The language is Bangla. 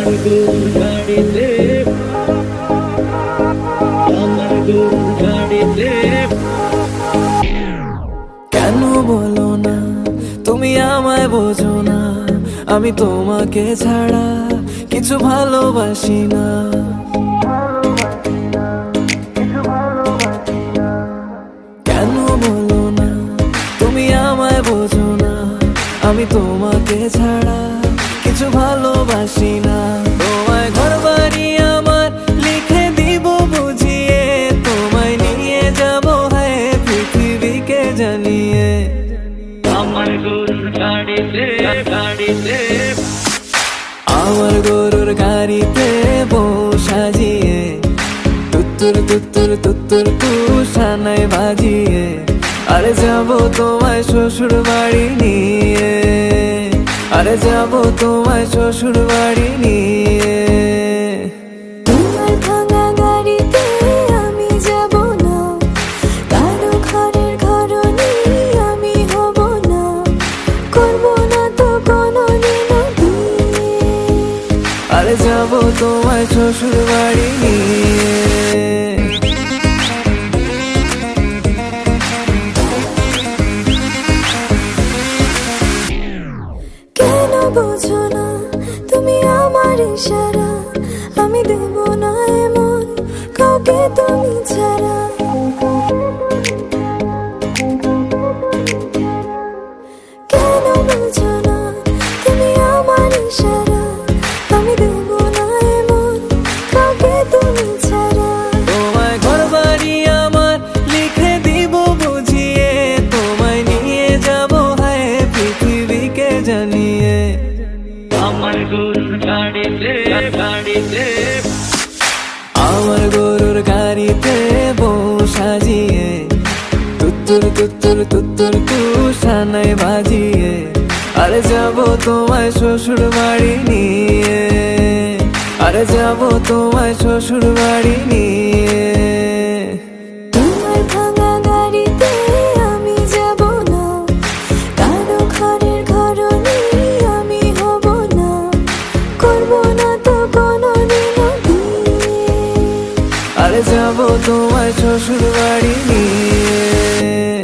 গরুর গাড়িতে, আমার গরুর গাড়িতে। কেন বলো না তুমি আমায় বোঝো না, আমি তোমাকে ছাড়া কিছু ভালোবাসি না। কেন বলো না তুমি আমায় বোঝো না, আমি তোমাকে ছাড়া কিছু ভালোবাসি না। তোমায় ঘর বাড়ি আমার লিখে দিব বুঝিয়ে, তোমায় নিয়ে যাব হ্যাঁ পৃথিবীকে জানিয়ে। আমার গরুর গাড়িতে, গাড়িতে, আমার গরুর গাড়িতে বউ সাজিয়ে, তুত্তুর তুত্তুর তুত্তুর তুষানায় বাজিয়ে, আরে যাবো তোমায় শ্বশুর বাড়ি নিয়ে, আরে যাবো তোমায় শ্বশুর বাড়ি নিয়ে। তোমার ভাঙা গাড়িতে আমি যাব না, কারো ঘরের ঘরনি আমি হব না, করব না তো কোনোদিনও বিয়ে। আরে যাবো তোমায় শ্বশুর বাড়ি নিয়ে। কেন বোঝো না তুমি আমার ইশারা, আমি দেব না এমন কাউকে তুমি ছাড়া। কেন বোঝো না তুমি আমার ইশারা, আমি দেব না এমন কাউকে তুমি ছাড়া। তোমায় ঘর বাড়ি আমার লিখে দিব বুঝিয়ে, তোমায় নিয়ে যাব হ্যাঁ পৃথিবীকে জানিয়ে। আমার গরুর গাড়িতে, গাড়িতে, আমার গরুর গাড়িতে বউ সাজিয়ে, তুত্তুর তুত্তুর তুত্তুর তুষানায় বাজিয়ে, আরে যাবো তোমায় শ্বশুর বাড়ি নিয়ে, আরে যাবো তোমায় শ্বশুর বাড়ি নিয়ে। তোমার ভাঙা গাড়িতে আমি যাব না, কারো ঘরের ঘরনি আমি হব না, করব না তো কোনোদিনও বিয়ে। আরে যাবো তোমায় শ্বশুর বাড়ি নিয়ে।